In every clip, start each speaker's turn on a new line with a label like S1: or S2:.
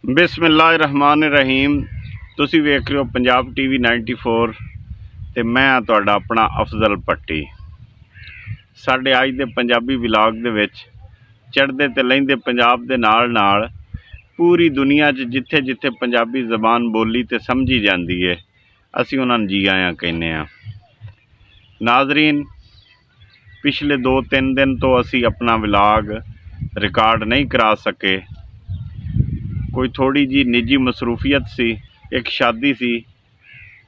S1: बिस्मिल्लाहिर्रहमानिर्रहीम। तुसी वेख रहे हो पंजाब टीवी 94 ते मैं तुहाडा अपना अफजल पट्टी। साडे अज दे पंजाबी विलाग दे विच चढ़दे ते लहिंदे पंजाब दे नाल नाल पूरी दुनिया च जिथे जिथे पंजाबी जबान बोली ते समझी जाती है असी उन्हां नूं जी आया कहने आ। नाजरीन, पिछले 2-3 दिन तो असी अपना विलाग रिकॉर्ड नहीं करा सके। कोई थोड़ी जी निजी मसरूफियत सी, एक शादी सी,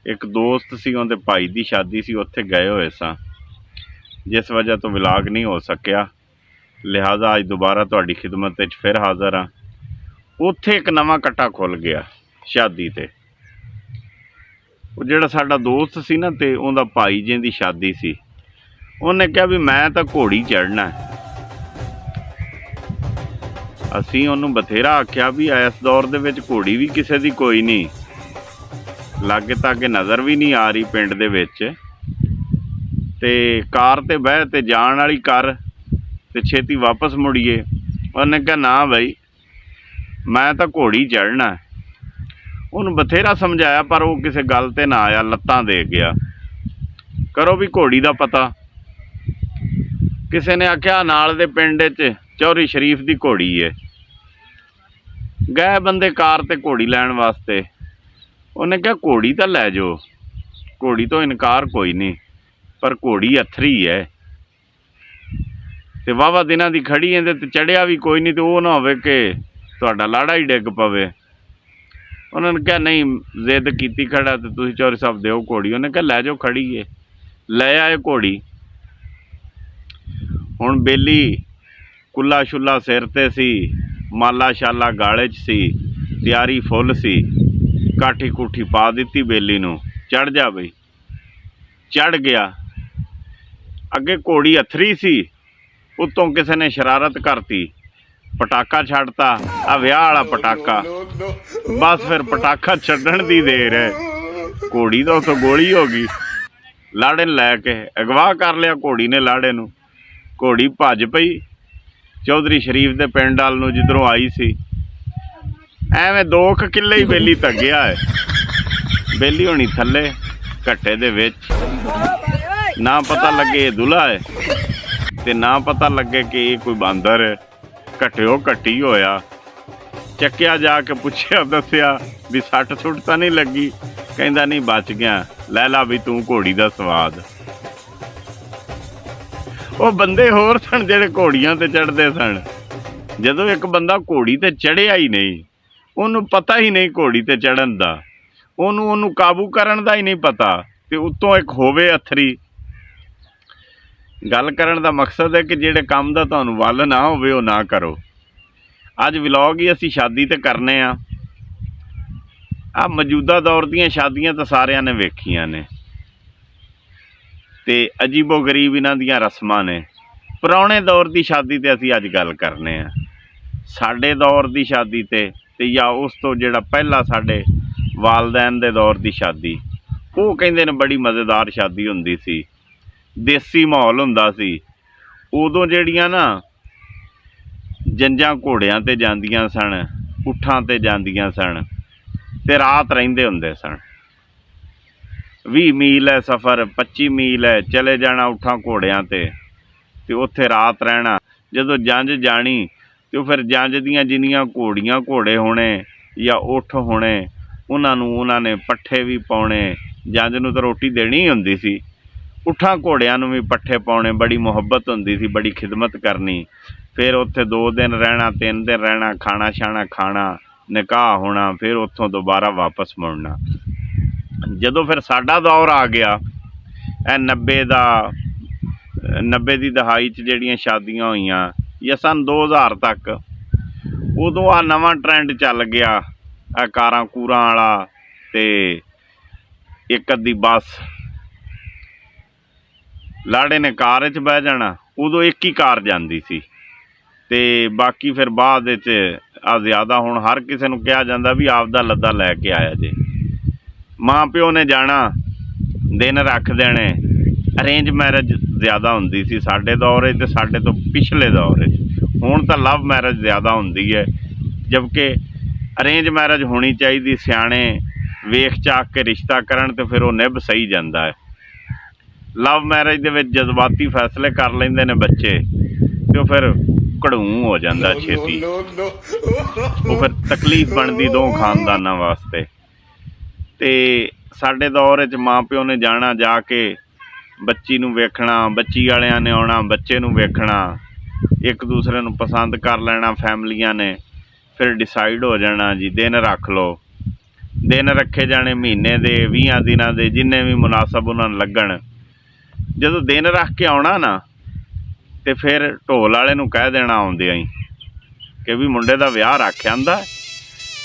S1: एक दोस्त सी, उहदे भाई की शादी सी, उत्थे गए हुए सां, जिस वजह तो विलाग नहीं हो सकिया। लिहाजा अज दोबारा तुहाडी खिदमत विच फिर हाज़र हाँ। उत्थे एक नवां कट्टा खुल गया शादी ते। वो जिहड़ा साडा दोस्त सी ना, ते उहदा भाई जिहदी शादी सी, उन्हें कहा भी मैं तो घोड़ी चढ़ना है। असी उन्होंने बथेरा आख्या भी इस दौर दे विच घोड़ी भी किसी की कोई नहीं, लागे तागे नज़र भी नहीं आ रही पिंड दे विच, ते कार ते बह ते जान वाली कर ते छेती वापस मुड़िए। उन्हें कहा ना बई, मैं तो घोड़ी चढ़ना है। उन्होंने बथेरा समझाया पर वो किसी गल ते ना आया, लत्तां दे गया। करो भी घोड़ी का पता। किसी ने आख्या नाल दे पिंड च चौधरी शरीफ की घोड़ी है। गए बंदे कार ते घोड़ी लैण वास्ते। उन्हें कहा घोड़ी तो लै जाओ, घोड़ी तो इनकार कोई नहीं, पर घोड़ी अथरी है ते वाहवा दिनां दी खड़ी है ते चढ़िया भी कोई नहीं, तो वो ना होवे कि तुहाडा लाड़ा ही डिग पवे। उन्होंने कहा नहीं, जिद की खड़ा तो तुसीं चौधरी साहब दिओ घोड़ी। उन्हें कहा लै जाओ, खड़ी है। लै आए घोड़ी। हुण बेली कुल्ला शुला सिर ते सी, माला शाला गाले च सी, तैयारी फुल सी। काठी कूठी पा दी बेली नूं, चढ़ जा बई। चढ़ गया। अगे घोड़ी अथरी सी, उत्तों किसी ने शरारत करती, पटाका छड्डता, आ विआह वाला पटाका। बस फिर पटाखा छड्डण दी देर है, घोड़ी तो उत्थों गोली हो गई। लाड़े लैके अगवा कर लिया घोड़ी ने लाड़े नूं। घोड़ी भज पई चौधरी शरीफ दे पिंड वाल नूं जिधरों आई सी। एवें 2 किले ही बेली तग्गिया है। बेली होनी थले घट्टे दे विच, ना पता लगे ये दुल्हा है ते ना पता लगे कि ये कोई बांदर है। घट्टिओ घट्टी होया। चक्किया जाके पुछया, दसिया भी सट सुट तो नहीं लगी। कहंदा नहीं, बच गया। लै ला भी तू घोड़ी दा स्वाद। वो बंदे होर सन जिहड़े घोड़ियां ते चढ़दे सन। जदों एक बंदा घोड़ी ते चढ़िया ही नहीं, उन्होंने पता ही नहीं घोड़ी ते चढ़न दा, उन्होंने काबू करन दा ही नहीं पता, ते उत्तों एक होवे अथरी। गल करन दा मकसद है कि जिहड़े काम दा तुहानूं वल ना होवे वो ना करो। अज व्लॉग ही असी शादी ते करने आ। मौजूदा दौर दीयां शादियां तो सारिਆਂ ने वेखियां ने, ते अजीबो गरीब इन्हां दीयां रस्मां ने। पुराने दौर की शादी ते असी अज गल करने आ। साडे दौर की शादी ते या उस तो जिहड़ा पहला साडे वालदैन दे दौर की शादी, वो कहिंदे ने बड़ी मज़ेदार शादी हुंदी सी। देसी माहौल हुंदा सी। उदों जिहड़ियां ना जंजां घोड़ियां ते जांदियां सन, उठां ते जांदियां सन, ते रात रहिंदे हुंदे सन। 20 मील है सफ़र, 25 मील है, चले जाना उठां घोड़ियां ते उत्थे रात रहना। जदों जंज जानी तो फिर जंज दियां जिन्नियां घोड़ियां घोड़े होने या उठ होने, उन्होंने पट्ठे भी पाने। जंज नूं तो रोटी देनी ही हुंदी सी, उठां घोड़ियां नूं भी पट्ठे पाने। बड़ी मुहब्बत हुंदी सी, बड़ी खिदमत करनी। फिर उत्थे 2 दिन रहना, 3 दिन रहना, खाना शाना खाना, निकाह होना, फिर उत्थों दोबारा वापस मुड़ना। जदों फिर साडा दौर आ गया, 90 की दहाई च जिहड़ियां शादियां होईयां या सन 2000 तक, उदों आ नवां ट्रेंड चल गया, कारां कूरां वाला ते एक अद्धी बस। लाड़े ने कार च बह जाना। उदों एक ही कार जाती सी, ते बाकी फिर बाद आ ज़्यादा हुण हर किसी नूं कहा जांदा भी आपदा लद्दा लैके आया जे। माँ प्यो ने जाना, दिन रख देने। अरेंज मैरिज ज़्यादा हुंदी सी साडे दौर ते साडे तो पिछले दौर। हुण तां लव मैरिज ज़्यादा हुंदी है, जबकि ਅਰੇਂਜ ਮੈਰਿਜ ਹੋਣੀ ਚਾਹੀਦੀ। ਸਿਆਣੇ ਵੇਖ ਚਾਕ ਕੇ ਰਿਸ਼ਤਾ ਕਰਨ ਤੇ ਫਿਰ ਉਹ ਨਿਭ ਸਹੀ ਜਾਂਦਾ ਹੈ। ਲਵ ਮੈਰਿਜ ਦੇ ਵਿੱਚ ਜਜ਼ਬਾਤੀ ਫੈਸਲੇ ਕਰ ਲੈਂਦੇ ਨੇ ਬੱਚੇ ਤੇ ਉਹ ਫਿਰ ਘੜੂ ਹੋ ਜਾਂਦਾ ਛੇਤੀ। ਉਹ ਫਿਰ ਤਕਲੀਫ ਬਣਦੀ ਦੋ ਖਾਨਦਾਨਾਂ ਵਾਸਤੇ। ਤੇ ਸਾਡੇ ਦੌਰ 'ਚ ਮਾਂ ਪਿਓ ਨੇ ਜਾਣਾ, ਜਾ ਕੇ ਬੱਚੀ ਨੂੰ ਵੇਖਣਾ, ਬੱਚੀ ਵਾਲਿਆਂ ਨੇ ਆਉਣਾ ਬੱਚੇ ਨੂੰ ਵੇਖਣਾ, ਇੱਕ ਦੂਸਰੇ ਨੂੰ ਪਸੰਦ ਕਰ ਲੈਣਾ ਫੈਮਲੀਆਂ ਨੇ। ਫਿਰ ਡਿਸਾਈਡ ਹੋ ਜਾਣਾ ਜੀ ਦਿਨ ਰੱਖ ਲਓ। ਦਿਨ ਰੱਖੇ ਜਾਣੇ ਮਹੀਨੇ ਦੇ 20 ਦਿਨਾਂ ਦੇ, ਜਿੰਨੇ ਵੀ ਮੁਨਾਸਬ ਉਹਨਾਂ ਨੂੰ ਲੱਗਣ। ਜਦੋਂ ਦਿਨ ਰੱਖ ਕੇ ਆਉਣਾ ਨਾ ਤੇ ਫਿਰ ਢੋਲ ਵਾਲੇ ਨੂੰ ਕਹਿ ਦੇਣਾ ਆਉਂਦਿਆਂ ਹੀ ਕਿ ਵੀ ਮੁੰਡੇ ਦਾ ਵਿਆਹ ਰੱਖ ਆਂਦਾ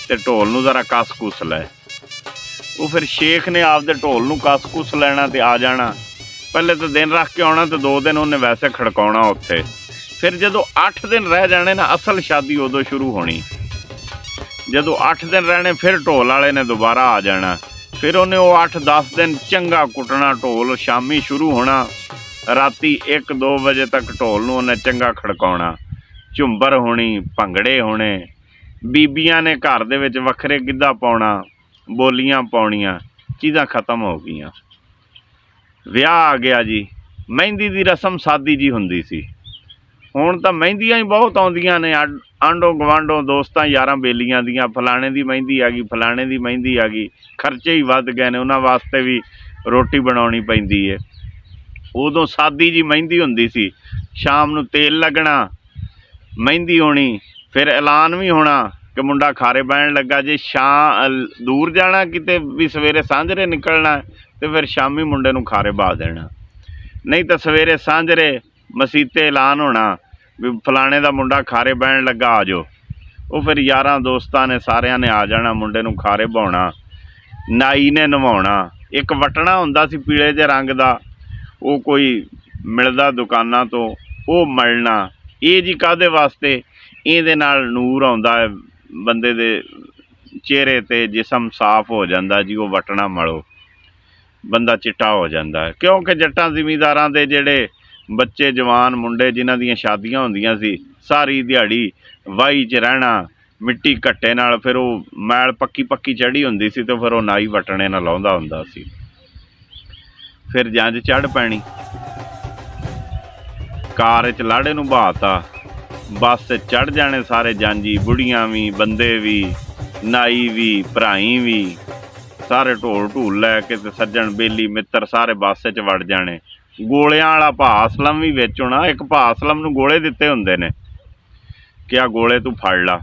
S1: ਤੇ ਢੋਲ ਨੂੰ ਜ਼ਰਾ ਕੱਸ ਕੁਸ ਲੈ। ਉਹ ਫਿਰ ਸ਼ੇਖ ਨੇ ਆਪਦੇ ਢੋਲ ਨੂੰ ਕੱਸ ਕੁਸ ਲੈਣਾ ਤੇ ਆ ਜਾਣਾ। ਪਹਿਲੇ ਤਾਂ ਦਿਨ ਰੱਖ ਕੇ ਆਉਣਾ ਤੇ 2 ਦਿਨ ਉਹਨੇ ਵੈਸੇ ਖੜਕਾਉਣਾ ਉੱਥੇ। ਫਿਰ ਜਦੋਂ 8 ਦਿਨ ਰਹਿ ਜਾਣੇ ਨਾ, ਅਸਲ ਸ਼ਾਦੀ ਉਦੋਂ ਸ਼ੁਰੂ ਹੋਣੀ। ਜਦੋਂ 8 ਦਿਨ ਰਹਿਣੇ ਫਿਰ ਢੋਲ ਵਾਲੇ ਨੇ ਦੁਬਾਰਾ ਆ ਜਾਣਾ। ਫਿਰ ਉਹਨੇ ਉਹ 8-10 ਦਿਨ ਚੰਗਾ ਕੁੱਟਣਾ ਢੋਲ। ਸ਼ਾਮੀ ਸ਼ੁਰੂ ਹੋਣਾ, ਰਾਤੀ 1-2 ਵਜੇ ਤੱਕ ਢੋਲ ਨੂੰ ਉਹਨੇ ਚੰਗਾ ਖੜਕਾਉਣਾ। ਝੁੰਬਰ ਹੋਣੀ, ਭੰਗੜੇ ਹੋਣੇ, ਬੀਬੀਆਂ ਨੇ ਘਰ ਦੇ ਵਿੱਚ ਵੱਖਰੇ ਗਿੱਧਾ ਪਾਉਣਾ, ਬੋਲੀਆਂ ਪਾਉਣੀਆਂ। ਚੀਜ਼ਾਂ ਖਤਮ ਹੋ ਗਈਆਂ। ਵਿਆਹ ਆ ਗਿਆ ਜੀ। ਮਹਿੰਦੀ ਦੀ ਰਸਮ ਸਾਦੀ ਜੀ ਹੁੰਦੀ ਸੀ। ਹੁਣ ਤਾਂ ਮਹਿੰਦੀਆਂ ਹੀ ਬਹੁਤ ਆਉਂਦੀਆਂ ਨੇ, ਆਂਢੋ ਗਵਾਂਢੋਂ ਦੋਸਤਾਂ ਯਾਰਾਂ ਬੇਲੀਆਂ ਦੀਆਂ। ਫਲਾਣੇ ਦੀ ਮਹਿੰਦੀ ਆ ਗਈ, ਫਲਾਣੇ ਦੀ ਮਹਿੰਦੀ ਆ ਗਈ। ਖਰਚੇ ਹੀ ਵੱਧ ਗਏ ਨੇ, ਉਹਨਾਂ ਵਾਸਤੇ ਵੀ ਰੋਟੀ ਬਣਾਉਣੀ ਪੈਂਦੀ ਹੈ। ਉਦੋਂ ਸਾਦੀ ਜੀ ਮਹਿੰਦੀ ਹੁੰਦੀ ਸੀ। ਸ਼ਾਮ ਨੂੰ ਤੇਲ ਲੱਗਣਾ, ਮਹਿੰਦੀ ਹੋਣੀ, ਫਿਰ ਐਲਾਨ ਵੀ ਹੋਣਾ ਕਿ ਮੁੰਡਾ ਖਾਰੇ ਬਹਿਣ ਲੱਗਾ। ਜੇ ਦੂਰ ਜਾਣਾ ਕਿਤੇ ਵੀ ਸਵੇਰੇ ਸਾਂਝਰੇ ਨਿਕਲਣਾ ਤੇ ਫਿਰ ਸ਼ਾਮੀ ਮੁੰਡੇ ਨੂੰ ਖਾਰੇ ਬਾ ਦੇਣਾ। ਨਹੀਂ ਤਾਂ ਸਵੇਰੇ ਸਾਂਝਰੇ ਮਸੀਤੇ ਐਲਾਨ ਹੋਣਾ ਵੀ ਫਲਾਣੇ ਦਾ ਮੁੰਡਾ ਖਾਰੇ ਬਹਿਣ ਲੱਗਾ, ਆ ਜਾਓ। ਉਹ ਫਿਰ ਯਾਰਾਂ ਦੋਸਤਾਂ ਨੇ ਸਾਰਿਆਂ ਨੇ ਆ ਜਾਣਾ, ਮੁੰਡੇ ਨੂੰ ਖਾਰੇ ਬਹਾਉਣਾ। ਨਾਈ ਨੇ ਨਵਾਉਣਾ। ਇੱਕ ਵਟਣਾ ਹੁੰਦਾ ਸੀ ਪੀਲੇ ਜਿਹੇ ਰੰਗ ਦਾ, ਉਹ ਕੋਈ ਮਿਲਦਾ ਦੁਕਾਨਾਂ ਤੋਂ, ਉਹ ਮਲਣਾ। ਇਹ ਜੀ ਕਾਹਦੇ ਵਾਸਤੇ? ਇਹਦੇ ਨਾਲ ਨੂਰ ਆਉਂਦਾ ਹੈ ਬੰਦੇ ਦੇ ਚਿਹਰੇ 'ਤੇ, ਜਿਸਮ ਸਾਫ਼ ਹੋ ਜਾਂਦਾ ਜੀ। ਉਹ ਵਟਣਾ ਮਲੋ, ਬੰਦਾ ਚਿੱਟਾ ਹੋ ਜਾਂਦਾ ਹੈ। ਕਿਉਂਕਿ ਜੱਟਾਂ ਜ਼ਿਮੀਂਦਾਰਾਂ ਦੇ ਜਿਹੜੇ ਬੱਚੇ ਜਵਾਨ ਮੁੰਡੇ ਜਿਨ੍ਹਾਂ ਦੀਆਂ ਸ਼ਾਦੀਆਂ ਹੁੰਦੀਆਂ ਸੀ, ਸਾਰੀ ਦਿਹਾੜੀ ਵਾਹੀ 'ਚ ਰਹਿਣਾ, ਮਿੱਟੀ ਘੱਟੇ ਨਾਲ। ਫਿਰ ਉਹ ਮੈਲ ਪੱਕੀ ਚੜ੍ਹੀ ਹੁੰਦੀ ਸੀ ਤੇ ਫਿਰ ਉਹ ਨਾਈ ਵਟਣੇ ਨਾਲ ਲਾਉਂਦਾ ਹੁੰਦਾ ਸੀ। ਫਿਰ ਜੰਝ ਚੜ੍ਹ ਪੈਣੀ। ਕਾਰ 'ਚ ਲਾੜੇ ਨੂੰ ਬਹਾਤਾ, ਬੱਸ 'ਤੇ ਚੜ੍ਹ ਜਾਣੇ ਸਾਰੇ ਜਾਂਜੀ, ਬੁੜੀਆਂ ਵੀ, ਬੰਦੇ ਵੀ, ਨਾਈ ਵੀ, ਭਰਾਈ ਵੀ, ਸਾਰੇ ਢੋਲ ਢੂਲ ਲੈ ਕੇ ਤੇ ਸੱਜਣ ਬੇਲੀ ਮਿੱਤਰ ਸਾਰੇ ਬੱਸ 'ਚ ਵੜ ਜਾਣੇ। ਗੋਲਿਆਂ ਵਾਲਾ ਭਾ ਅਸਲਮ ਵੀ ਵਿੱਚ ਹੋਣਾ। ਇੱਕ ਭਾ ਅਸਲਮ ਨੂੰ ਗੋਲੇ ਦਿੱਤੇ ਹੁੰਦੇ ਨੇ ਕਿ ਆਹ ਗੋਲੇ ਤੂੰ ਫੜ ਲਾ।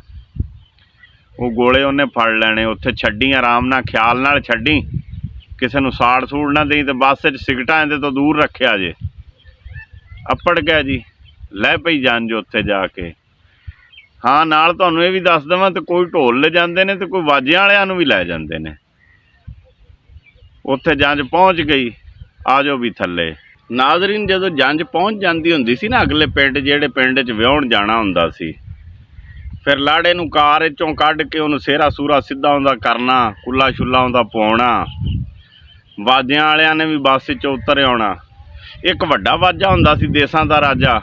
S1: ਉਹ ਗੋਲੇ ਉਹਨੇ ਫੜ ਲੈਣੇ। ਉੱਥੇ ਛੱਡੀ ਆਰਾਮ ਨਾਲ, ਖਿਆਲ ਨਾਲ ਛੱਡੀ, ਕਿਸੇ ਨੂੰ ਸਾੜ ਸੂੜ ਨਾ ਦੇਈ। ਤੇ ਬੱਸ 'ਚ ਸਿਗਟਾਂ ਇਹਦੇ ਤੋਂ ਦੂਰ ਰੱਖਿਆ ਜੇ। ਅੱਪੜ ਗਿਆ ਜੀ, ਲੈ ਪਈ ਜੰਝ ਉੱਥੇ ਜਾ ਕੇ। ਹਾਂ, ਨਾਲ ਤੁਹਾਨੂੰ ਇਹ ਵੀ ਦੱਸ ਦੇਵਾਂ ਤੇ ਕੋਈ ਢੋਲ ਲੈ ਜਾਂਦੇ ਨੇ ਤੇ ਕੋਈ ਵਾਜਿਆਂ ਵਾਲਿਆਂ ਨੂੰ ਵੀ ਲੈ ਜਾਂਦੇ ਨੇ। ਉੱਥੇ ਜੰਝ ਪਹੁੰਚ ਗਈ, ਆ ਜਾਓ ਵੀ ਥੱਲੇ। ਨਾਜ਼ਰੀਨ, ਜਦੋਂ ਜੰਝ ਪਹੁੰਚ ਜਾਂਦੀ ਹੁੰਦੀ ਸੀ ਨਾ ਅਗਲੇ ਪਿੰਡ, ਜਿਹੜੇ ਪਿੰਡ 'ਚ ਵਿਆਹੁਣ ਜਾਣਾ ਹੁੰਦਾ ਸੀ, ਫਿਰ ਲਾੜੇ ਨੂੰ ਕਾਰ 'ਚੋਂ ਕੱਢ ਕੇ ਉਹਨੂੰ ਸਿਹਰਾ ਸੂਰਾ ਸਿੱਧਾ ਆਉਂਦਾ ਕਰਨਾ, ਕੁੱਲਾ ਛੁੱਲਾ ਆਉਂਦਾ ਪਾਉਣਾ। ਵਾਜਿਆਂ ਵਾਲਿਆਂ ਨੇ ਵੀ ਬੱਸ 'ਚੋਂ ਉਤਰ ਆਉਣਾ। ਇੱਕ ਵੱਡਾ ਵਾਜਾ ਹੁੰਦਾ ਸੀ, ਦੇਸਾਂ ਦਾ ਰਾਜਾ।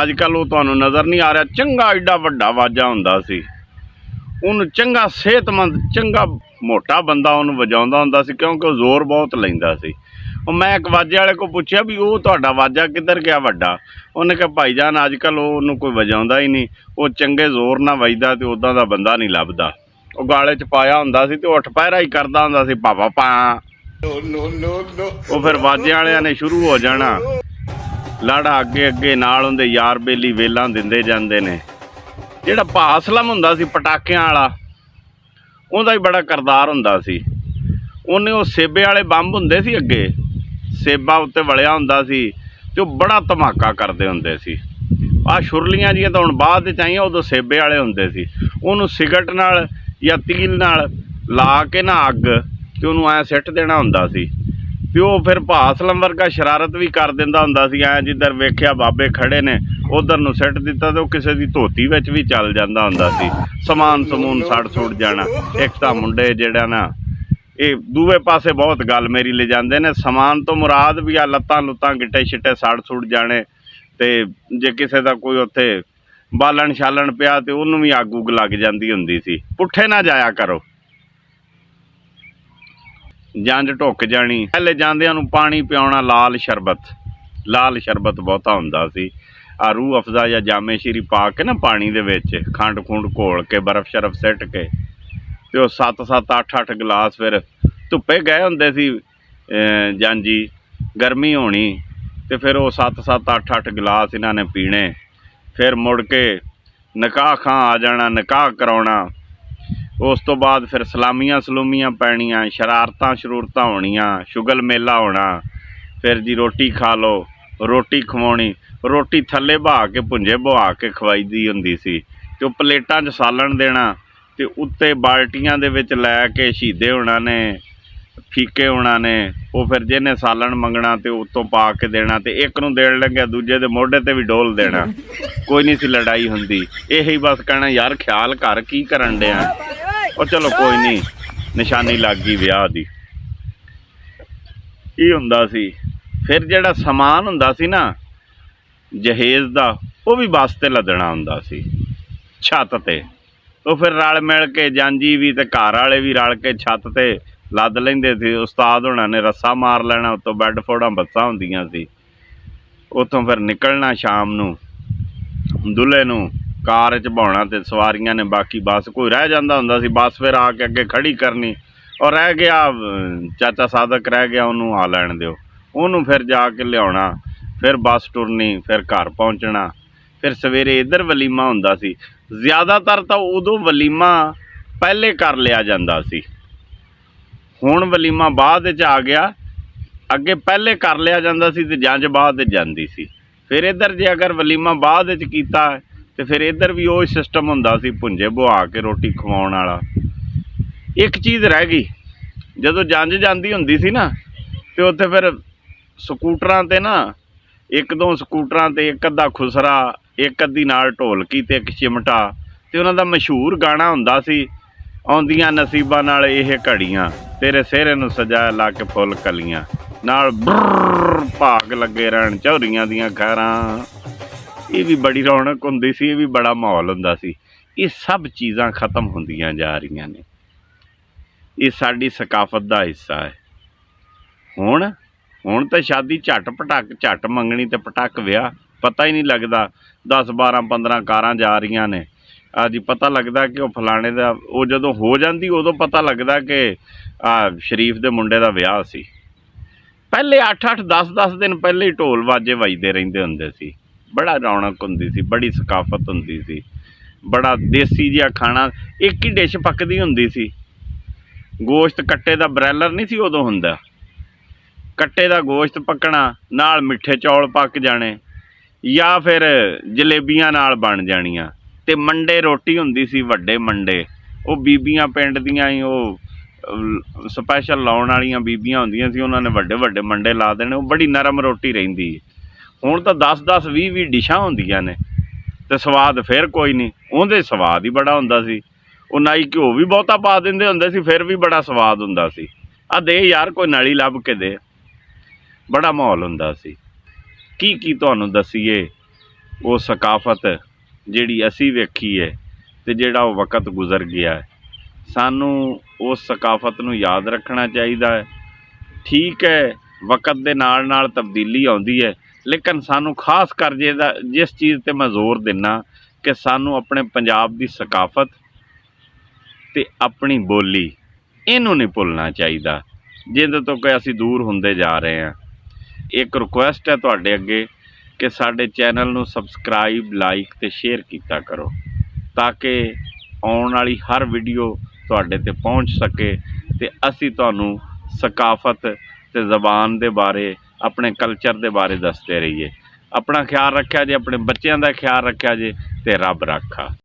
S1: ਅੱਜ ਕੱਲ੍ਹ ਉਹ ਤੁਹਾਨੂੰ ਨਜ਼ਰ ਨਹੀਂ ਆ ਰਿਹਾ। ਚੰਗਾ ਏਡਾ ਵੱਡਾ ਵਾਜਾ ਹੁੰਦਾ ਸੀ। ਉਹਨੂੰ ਚੰਗਾ ਸਿਹਤਮੰਦ, ਚੰਗਾ ਮੋਟਾ ਬੰਦਾ ਉਹਨੂੰ ਵਜਾਉਂਦਾ ਹੁੰਦਾ ਸੀ, ਕਿਉਂਕਿ ਉਹ ਜ਼ੋਰ ਬਹੁਤ ਲੈਂਦਾ ਸੀ। ਉਹ ਮੈਂ ਇੱਕ ਵਾਜੇ ਵਾਲੇ ਕੋਲ ਪੁੱਛਿਆ ਵੀ ਉਹ ਤੁਹਾਡਾ ਵਾਜਾ ਕਿੱਧਰ ਗਿਆ ਵੱਡਾ? ਉਹਨੇ ਕਿਹਾ ਭਾਈ ਜਾਨ ਅੱਜ ਕੱਲ੍ਹ ਉਹਨੂੰ ਕੋਈ ਵਜਾਉਂਦਾ ਹੀ ਨਹੀਂ, ਉਹ ਚੰਗੇ ਜ਼ੋਰ ਨਾਲ ਵੱਜਦਾ ਤੇ ਉੱਦਾਂ ਦਾ ਬੰਦਾ ਨਹੀਂ ਲੱਭਦਾ। ਉਹ ਗਾਲੇ 'ਚ ਪਾਇਆ ਹੁੰਦਾ ਸੀ ਤੇ ਉਹ ਠਪਹਿਰਾ ਹੀ ਕਰਦਾ ਹੁੰਦਾ ਸੀ, ਪਾਪਾ ਪਾ। ਉਹ ਫਿਰ ਵਾਜਿਆਂ ਵਾਲਿਆਂ ਨੇ ਸ਼ੁਰੂ ਹੋ ਜਾਣਾ। ਲਾੜਾ ਅੱਗੇ ਅੱਗੇ, ਨਾਲ ਉਹਦੇ ਯਾਰ ਬੇਲੀ ਵੇਲਾਂ ਦਿੰਦੇ ਜਾਂਦੇ ਨੇ। ਜਿਹੜਾ ਭਾ ਅਸਲਮ ਹੁੰਦਾ ਸੀ ਪਟਾਕਿਆਂ ਵਾਲਾ, ਉਹਦਾ ਹੀ ਬੜਾ ਕਰਦਾਰ ਹੁੰਦਾ ਸੀ। ਉਹਨੇ ਉਹ ਸੇਬੇ ਵਾਲੇ ਬੰਬ ਹੁੰਦੇ ਸੀ ਅੱਗੇ, ਸੇਬਾਂ ਉੱਤੇ ਵਲਿਆ ਹੁੰਦਾ ਸੀ ਤੇ ਉਹ ਬੜਾ ਧਮਾਕਾ ਕਰਦੇ ਹੁੰਦੇ ਸੀ। ਆਹ ਛੁਰਲੀਆਂ ਜੀਆਂ ਤਾਂ ਹੁਣ ਬਾਅਦ 'ਚ ਆਈਆਂ, ਉਦੋਂ ਸੇਬੇ ਵਾਲੇ ਹੁੰਦੇ ਸੀ। ਉਹਨੂੰ ਸਿਗਰਟ ਨਾਲ ਜਾਂ ਤੀਲ ਨਾਲ ਲਾ ਕੇ ਨਾ ਅੱਗ, ਤੇ ਉਹਨੂੰ ਐਂ ਸਿੱਟ ਦੇਣਾ ਹੁੰਦਾ ਸੀ। ਤੇ ਉਹ ਫਿਰ ਭਾ ਅਸਲਮ ਵਰਗਾ ਸ਼ਰਾਰਤ ਵੀ ਕਰ ਦਿੰਦਾ ਹੁੰਦਾ ਸੀ। ਐਂ ਜਿੱਧਰ ਵੇਖਿਆ ਬਾਬੇ ਖੜੇ ਨੇ ਉਧਰ ਨੂੰ ਸਿੱਟ ਦਿੱਤਾ ਤੇ ਉਹ ਕਿਸੇ ਦੀ ਧੋਤੀ ਵਿੱਚ ਵੀ ਚੱਲ ਜਾਂਦਾ ਹੁੰਦਾ ਸੀ। ਸਮਾਨ ਸਮੂਨ ਸੜ ਸੁੱਟ ਜਾਣਾ। ਇੱਕ ਤਾਂ ਮੁੰਡੇ ਜਿਹੜਾ ਨਾ, ਇਹ ਦੂਏ ਪਾਸੇ ਬਹੁਤ ਗੱਲ ਮੇਰੀ ਲੈ ਜਾਂਦੇ ਨੇ। ਸਮਾਨ ਤੋਂ ਮੁਰਾਦ ਵੀ ਆ ਲੱਤਾਂ ਲੁੱਤਾਂ ਗਿੱਟੇ ਛਿੱਟੇ ਸੜ ਸੁੱਟ ਜਾਣੇ। ਤੇ ਜੇ ਕਿਸੇ ਦਾ ਕੋਈ ਉੱਥੇ ਬਾਲਣ ਛਾਲਣ ਪਿਆ ਤੇ ਉਹਨੂੰ ਵੀ ਅੱਗ ਉੱਗ ਲੱਗ ਜਾਂਦੀ ਹੁੰਦੀ ਸੀ। ਪੁੱਠੇ ਨਾ ਜਾਇਆ ਕਰੋ, ਜੰਝ ਢੁੱਕ ਜਾਣੀ। ਪਹਿਲੇ ਜਾਂਦਿਆਂ ਨੂੰ ਪਾਣੀ ਪਿਆਉਣਾ ਲਾਲ ਸ਼ਰਬਤ ਬਹੁਤਾ ਹੁੰਦਾ ਸੀ। ਆ ਰੂਹ ਅਫਜ਼ਾ ਜਾਂ ਜਾਮੇ ਸ਼ੀਰੀ ਪਾ ਕੇ ਨਾ ਪਾਣੀ ਦੇ ਵਿੱਚ ਖੰਡ ਖੁੰਡ ਘੋਲ ਕੇ ਬਰਫ਼ ਸ਼ਰਫ ਸਿੱਟ ਕੇ ਤੇ ਉਹ 7-7 8-8 ਗਲਾਸ ਫਿਰ ਧੁੱਪੇ ਗਏ ਹੁੰਦੇ ਸੀ। ਜਾਂਜੀ ਗਰਮੀ ਹੋਣੀ ਤੇ ਫਿਰ ਉਹ 7-7 8-8 ਗਲਾਸ ਇਹਨਾਂ ਨੇ ਪੀਣੇ। ਫਿਰ ਮੁੜ ਕੇ ਨਿਕਾਹ ਖਾਂ ਆ ਜਾਣਾ, ਨਿਕਾਹ ਕਰਾਉਣਾ। ਉਸ ਤੋਂ ਬਾਅਦ ਫਿਰ ਸਲਾਮੀਆਂ ਪੈਣੀਆਂ, ਸ਼ਰਾਰਤਾਂ ਹੋਣੀਆਂ, ਸ਼ੁਗਲ ਮੇਲਾ ਹੋਣਾ। ਫਿਰ ਜੀ ਰੋਟੀ ਖਾ ਲਓ, ਰੋਟੀ ਖਵਾਉਣੀ। ਰੋਟੀ ਥੱਲੇ ਬਹਾ ਕੇ ਭੁੰਜੇ ਬਹਾ ਕੇ ਖਵਾਈ ਦੀ ਹੁੰਦੀ ਸੀ ਅਤੇ ਉਹ ਪਲੇਟਾਂ 'ਚ ਸਾਲਣ ਦੇਣਾ ਅਤੇ ਉੱਤੇ ਬਾਲਟੀਆਂ ਦੇ ਵਿੱਚ ਲੈ ਕੇ ਸ਼ਹੀਦੇ ਹੋਣਾ ਨੇ, ਫੀਕੇ ਹੋਣਾ ਨੇ, ਉਹ ਫਿਰ ਜਿਹਨੇ ਸਾਲਣ ਮੰਗਣਾ ਅਤੇ ਉੱਤੋਂ ਪਾ ਕੇ ਦੇਣਾ ਅਤੇ ਇੱਕ ਨੂੰ ਦੇਣ ਲੱਗਿਆ ਦੂਜੇ ਦੇ ਮੋਢੇ 'ਤੇ ਵੀ ਡੋਲ ਦੇਣਾ। ਕੋਈ ਨਹੀਂ ਸੀ ਲੜਾਈ ਹੁੰਦੀ। ਇਹੀ ਬਸ ਕਹਿਣਾ ਯਾਰ ਖਿਆਲ ਕਰ ਕੀ ਕਰਨ ਡਿਆ। ਉਹ ਚਲੋ ਕੋਈ ਨਹੀਂ, ਨਿਸ਼ਾਨੀ ਲੱਗ ਗਈ ਵਿਆਹ ਦੀ। ਇਹ ਹੁੰਦਾ ਸੀ। ਫਿਰ ਜਿਹੜਾ ਸਮਾਨ ਹੁੰਦਾ ਸੀ ਨਾ ਜਹੇਜ਼ ਦਾ, ਉਹ ਵੀ ਬੱਸ 'ਤੇ ਲੱਦਣਾ ਹੁੰਦਾ ਸੀ ਛੱਤ 'ਤੇ। ਉਹ ਫਿਰ ਰਲ ਮਿਲ ਕੇ ਜਾਂਜੀ ਵੀ ਅਤੇ ਘਰ ਵਾਲੇ ਵੀ ਰਲ ਕੇ ਛੱਤ 'ਤੇ ਲੱਦ ਲੈਂਦੇ ਸੀ। ਉਸਤਾਦ ਹੋਣਾ ਨੇ ਰੱਸਾ ਮਾਰ ਲੈਣਾ, ਉੱਤੋਂ ਬੈੱਡ ਫੋੜਾਂ ਬੱਸਾਂ ਹੁੰਦੀਆਂ ਸੀ। ਉੱਥੋਂ ਫਿਰ ਨਿਕਲਣਾ ਸ਼ਾਮ ਨੂੰ, ਦੁੱਲੇ ਨੂੰ ਕਾਰ 'ਚ ਬਹਾਉਣਾ ਅਤੇ ਸਵਾਰੀਆਂ ਨੇ ਬਾਕੀ ਬੱਸ ਕੋਈ ਰਹਿ ਜਾਂਦਾ ਹੁੰਦਾ ਸੀ। ਬੱਸ ਫਿਰ ਆ ਕੇ ਅੱਗੇ ਖੜ੍ਹੀ ਕਰਨੀ। ਔਰ ਰਹਿ ਗਿਆ ਚਾਚਾ ਸਾਦਕ ਰਹਿ ਗਿਆ, ਉਹਨੂੰ ਆ ਲੈਣ ਦਿਓ। ਉਹਨੂੰ ਫਿਰ ਜਾ ਕੇ ਲਿਆਉਣਾ, ਫਿਰ ਬੱਸ ਟੁਰਨੀ, ਫਿਰ ਘਰ ਪਹੁੰਚਣਾ। ਫਿਰ ਸਵੇਰੇ ਇੱਧਰ ਵਲੀਮਾ ਹੁੰਦਾ ਸੀ। ਜ਼ਿਆਦਾਤਰ ਤਾਂ ਉਦੋਂ ਵਲੀਮਾ ਪਹਿਲੇ ਕਰ ਲਿਆ ਜਾਂਦਾ ਸੀ। ਹੁਣ ਵਲੀਮਾ ਬਾਅਦ ਵਿੱਚ ਆ ਗਿਆ। ਅੱਗੇ ਪਹਿਲੇ ਕਰ ਲਿਆ ਜਾਂਦਾ ਸੀ ਅਤੇ ਜੰਝ ਬਾਅਦ ਵਿੱਚ ਜਾਂਦੀ ਸੀ। ਫਿਰ ਇੱਧਰ ਜੇ ਅਗਰ ਵਲੀਮਾ ਬਾਅਦ ਵਿੱਚ ਕੀਤਾ ਅਤੇ ਫਿਰ ਇੱਧਰ ਵੀ ਉਹ ਸਿਸਟਮ ਹੁੰਦਾ ਸੀ ਭੁੰਜੇ ਬੁਹਾ ਕੇ ਰੋਟੀ ਖਵਾਉਣ ਵਾਲਾ। ਇੱਕ ਚੀਜ਼ ਰਹਿ ਗਈ, ਜਦੋਂ ਜੰਝ ਜਾਂਦੀ ਹੁੰਦੀ ਸੀ ਨਾ ਅਤੇ ਉੱਥੇ ਫਿਰ ਸਕੂਟਰਾਂ 'ਤੇ ਨਾ ਇੱਕ ਦੋ ਸਕੂਟਰਾਂ 'ਤੇ ਇੱਕ ਅੱਧਾ ਖੁਸਰਾ, ਇੱਕ ਅੱਧੀ ਨਾਲ ਢੋਲਕੀ ਅਤੇ ਇੱਕ ਚਿਮਟਾ, ਅਤੇ ਉਹਨਾਂ ਦਾ ਮਸ਼ਹੂਰ ਗਾਣਾ ਹੁੰਦਾ ਸੀ, ਆਉਂਦੀਆਂ ਨਸੀਬਾਂ ਨਾਲ ਇਹ ਘੜੀਆਂ, ਤੇਰੇ ਸਿਹਰੇ ਨੂੰ ਸਜਾਇਆ ਲਾ ਕੇ ਫੁੱਲ ਕਲੀਆਂ, ਨਾਲ ਬਰਰ ਭਾਗ ਲੱਗੇ ਰਹਿਣ ਝੌਰੀਆਂ ਦੀਆਂ ਖੈਰਾਂ। ਇਹ ਵੀ ਬੜੀ ਰੌਣਕ ਹੁੰਦੀ ਸੀ, ਇਹ ਵੀ ਬੜਾ ਮਾਹੌਲ ਹੁੰਦਾ ਸੀ। ਇਹ ਸਭ ਚੀਜ਼ਾਂ ਖਤਮ ਹੁੰਦੀਆਂ ਜਾ ਰਹੀਆਂ ਨੇ। ਇਹ ਸਾਡੀ ਸਕਾਫਤ ਦਾ ਹਿੱਸਾ ਹੈ। ਹੁਣ ਤਾਂ ਸ਼ਾਦੀ ਝੱਟ ਪਟਾਕ, ਝੱਟ ਮੰਗਣੀ ਅਤੇ ਪਟਾਕ ਵਿਆਹ, ਪਤਾ ਹੀ ਨਹੀਂ ਲੱਗਦਾ। 10 12 15 ਕਾਰਾਂ ਜਾ ਰਹੀਆਂ ਨੇ। ਅੱਜ ਪਤਾ ਲੱਗਦਾ ਕਿ ਉਹ ਫਲਾਣੇ ਦਾ, ਉਹ ਜਦੋਂ ਹੋ ਜਾਂਦੀ ਉਦੋਂ ਪਤਾ ਲੱਗਦਾ ਕਿ ਸ਼ਰੀਫ ਦੇ ਮੁੰਡੇ ਦਾ ਵਿਆਹ ਸੀ। ਪਹਿਲੇ 8-8 10-10 ਦਿਨ ਪਹਿਲੇ ਹੀ ਢੋਲ ਵਾਜੇ ਵੱਜਦੇ ਰਹਿੰਦੇ ਹੁੰਦੇ ਸੀ। ਬੜਾ ਰੌਣਕ ਹੁੰਦੀ ਸੀ, ਬੜੀ ਸਕਾਫਤ ਹੁੰਦੀ ਸੀ, ਬੜਾ ਦੇਸੀ ਜਿਹਾ ਖਾਣਾ। ਇੱਕ ਹੀ ਡਿਸ਼ ਪੱਕਦੀ ਹੁੰਦੀ ਸੀ। ਗੋਸ਼ਤ ਕੱਟੇ ਦਾ ਬਰੈਲਰ ਨਹੀਂ ਸੀ ਉਦੋਂ ਹੁੰਦਾ। ਕੱਟੇ ਦਾ ਗੋਸ਼ਤ ਪੱਕਣਾ, ਨਾਲ ਮਿੱਠੇ ਚੌਲ ਪੱਕ ਜਾਣੇ ਜਾਂ ਫਿਰ ਜਲੇਬੀਆਂ ਨਾਲ ਬਣ ਜਾਣੀਆਂ। ਅਤੇ ਮੰਡੇ ਰੋਟੀ ਹੁੰਦੀ ਸੀ, ਵੱਡੇ ਮੰਡੇ। ਉਹ ਬੀਬੀਆਂ ਪਿੰਡ ਦੀਆਂ ਹੀ ਉਹ ਸਪੈਸ਼ਲ ਲਾਉਣ ਵਾਲੀਆਂ ਬੀਬੀਆਂ ਹੁੰਦੀਆਂ ਸੀ, ਉਹਨਾਂ ਨੇ ਵੱਡੇ ਵੱਡੇ ਮੰਡੇ ਲਾ ਦੇਣੇ। ਉਹ ਬੜੀ ਨਰਮ ਰੋਟੀ ਰਹਿੰਦੀ। ਹੁਣ ਤਾਂ 10-10 20-20 ਡਿਸ਼ਾਂ ਹੁੰਦੀਆਂ ਨੇ ਅਤੇ ਸਵਾਦ ਫਿਰ ਕੋਈ ਨਹੀਂ। ਉਹਦੇ ਸਵਾਦ ਹੀ ਬੜਾ ਹੁੰਦਾ ਸੀ। ਉਹ ਨਾਈ ਘਿਓ ਵੀ ਬਹੁਤਾ ਪਾ ਦਿੰਦੇ ਹੁੰਦੇ ਸੀ, ਫਿਰ ਵੀ ਬੜਾ ਸਵਾਦ ਹੁੰਦਾ ਸੀ। ਦੇ ਯਾਰ ਕੋਈ ਨਾਲੀ ਲੱਭ ਕੇ ਦੇ। ਬੜਾ ਮਾਹੌਲ ਹੁੰਦਾ ਸੀ। ਕੀ ਤੁਹਾਨੂੰ ਦੱਸੀਏ ਉਹ ਸਕਾਫਤ ਜਿਹੜੀ ਅਸੀਂ ਵੇਖੀ ਹੈ ਅਤੇ ਜਿਹੜਾ ਉਹ ਵਕਤ ਗੁਜ਼ਰ ਗਿਆ ਹੈ। ਸਾਨੂੰ ਉਸ ਸਕਾਫਤ ਨੂੰ ਯਾਦ ਰੱਖਣਾ ਚਾਹੀਦਾ ਹੈ। ਠੀਕ ਹੈ, ਵਕਤ ਦੇ ਨਾਲ ਨਾਲ ਤਬਦੀਲੀ ਆਉਂਦੀ ਹੈ, ਲੇਕਿਨ ਸਾਨੂੰ ਖਾਸ ਕਰ ਜਿਸ ਚੀਜ਼ 'ਤੇ ਮੈਂ ਜ਼ੋਰ ਦਿੰਦਾ ਕਿ ਸਾਨੂੰ ਆਪਣੇ ਪੰਜਾਬ ਦੀ ਸਕਾਫਤ ਅਤੇ ਆਪਣੀ ਬੋਲੀ, ਇਹਨੂੰ ਨਹੀਂ ਭੁੱਲਣਾ ਚਾਹੀਦਾ, ਜਿਹਦੇ ਤੋਂ ਕਿ ਅਸੀਂ ਦੂਰ ਹੁੰਦੇ ਜਾ ਰਹੇ ਹਾਂ। ਇੱਕ ਰਿਕੁਐਸਟ ਹੈ ਤੁਹਾਡੇ ਅੱਗੇ ਕਿ ਸਾਡੇ ਚੈਨਲ ਨੂੰ ਸਬਸਕ੍ਰਾਈਬ, ਲਾਈਕ ਅਤੇ ਸ਼ੇਅਰ ਕੀਤਾ ਕਰੋ, ਤਾਂ ਕਿ ਆਉਣ ਵਾਲੀ ਹਰ ਵੀਡੀਓ ਤੁਹਾਡੇ 'ਤੇ ਪਹੁੰਚ ਸਕੇ ਅਤੇ ਅਸੀਂ ਤੁਹਾਨੂੰ ਸਕਾਫਤ ਅਤੇ ਜ਼ਬਾਨ ਦੇ ਬਾਰੇ, ਆਪਣੇ ਕਲਚਰ ਦੇ ਬਾਰੇ ਦੱਸਦੇ ਰਹੀਏ। ਆਪਣਾ ਖਿਆਲ ਰੱਖਿਆ ਜੇ, ਆਪਣੇ ਬੱਚਿਆਂ ਦਾ ਖਿਆਲ ਰੱਖਿਆ ਜੇ, ਅਤੇ ਰੱਬ ਰਾਖਾ।